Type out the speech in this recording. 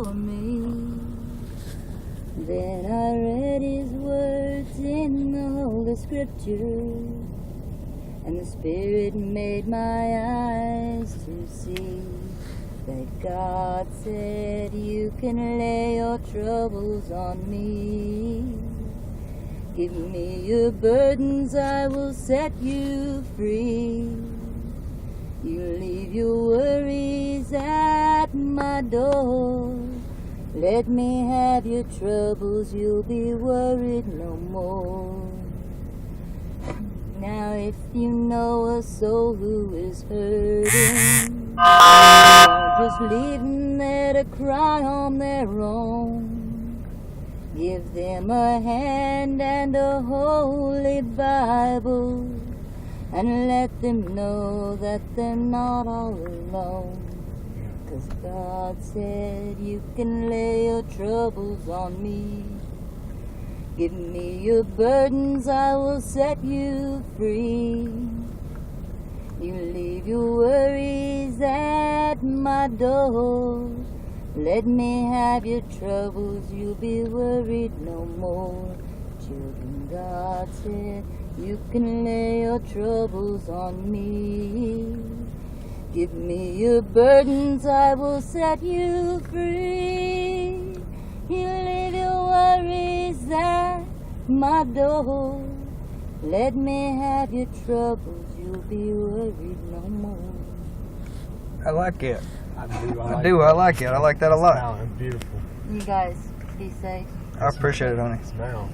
for me. Then I read his words in the Holy Scripture, and the Spirit made my eyes to see that God said, you can lay your troubles on me. Give me your burdens, I will set you free. You leave your worries at my door. Let me have your troubles, you'll be worried no more. Now if you know a soul who is hurting, don't just leave them there to cry on their own. Give them a hand and a holy Bible, and let them know that they're not all alone. 'Cause God said you can lay your troubles on me. Give me your burdens, I will set you free. You leave your worries at my door. Let me have your troubles, you'll be worried no more. Children, God said you can lay your troubles on me. Give me your burdens, I will set you free. You leave your worries at my door. Let me have your troubles, you'll be worried no more. I like it. I like it. I like that a lot. Beautiful. You guys, be safe. I appreciate it, honey. Smell.